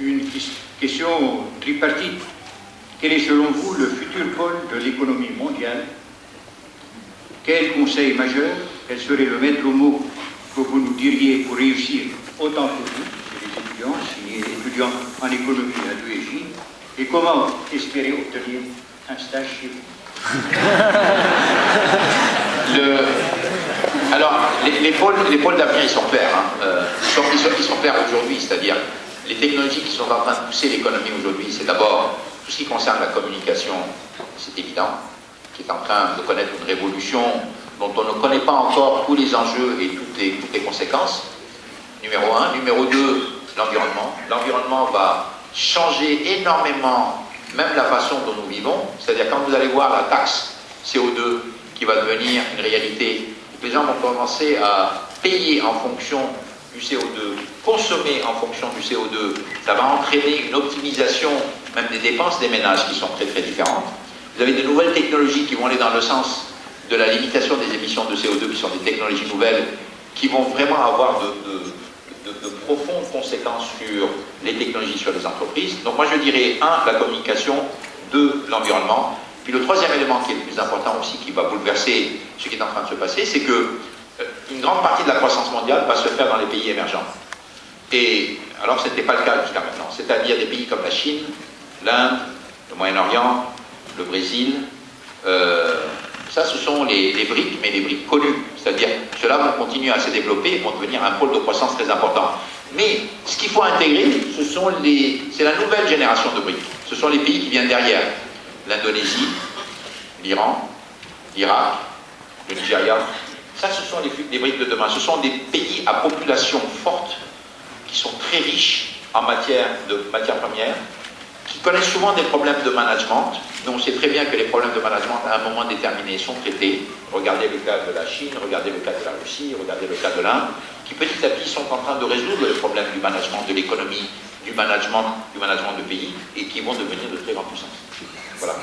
une question tripartite. Quel est selon vous le futur pôle de l'économie mondiale? Quel conseil majeur, quel serait le maître mot que vous nous diriez pour réussir autant que vous, les étudiants en économie à l'UEJ, et comment espérer obtenir un stage chez vous? Alors, les pôles d'avenir, ils sont clairs. Hein. Ils sont clairs aujourd'hui, c'est-à-dire les technologies qui sont en train de pousser l'économie aujourd'hui, c'est d'abord tout ce qui concerne la communication, c'est évident, qui est en train de connaître une révolution dont on ne connaît pas encore tous les enjeux et toutes les conséquences. Numéro 1. Numéro 2, l'environnement. L'environnement va changer énormément, même la façon dont nous vivons. C'est-à-dire quand vous allez voir la taxe CO2 qui va devenir une réalité, les gens vont commencer à payer en fonction du CO2, consommer en fonction du CO2, ça va entraîner une optimisation même des dépenses des ménages qui sont très très différentes. Vous avez de nouvelles technologies qui vont aller dans le sens de la limitation des émissions de CO2, qui sont des technologies nouvelles, qui vont vraiment avoir de profondes conséquences sur les technologies, sur les entreprises. Donc moi je dirais, 1, la communication, 2, l'environnement. Puis le troisième élément qui est le plus important aussi, qui va bouleverser ce qui est en train de se passer, c'est que une grande partie de la croissance mondiale va se faire dans les pays émergents. Et alors ce n'était pas le cas jusqu'à maintenant. C'est-à-dire des pays comme la Chine, l'Inde, le Moyen-Orient, le Brésil. Ça, ce sont les briques, mais les briques connues. C'est-à-dire, ceux-là vont continuer à se développer et vont devenir un pôle de croissance très important. Mais ce qu'il faut intégrer, c'est la nouvelle génération de briques. Ce sont les pays qui viennent derrière. L'Indonésie, l'Iran, l'Irak, le Nigeria. Ça, ce sont les briques de demain. Ce sont des pays à population forte, qui sont très riches en matière première, qui connaissent souvent des problèmes de management. Mais on sait très bien que les problèmes de management, à un moment déterminé, sont traités. Regardez le cas de la Chine, regardez le cas de la Russie, regardez le cas de l'Inde, qui petit à petit sont en train de résoudre les problèmes du management, de l'économie, du management de pays, et qui vont devenir de très grandes puissances. Voilà.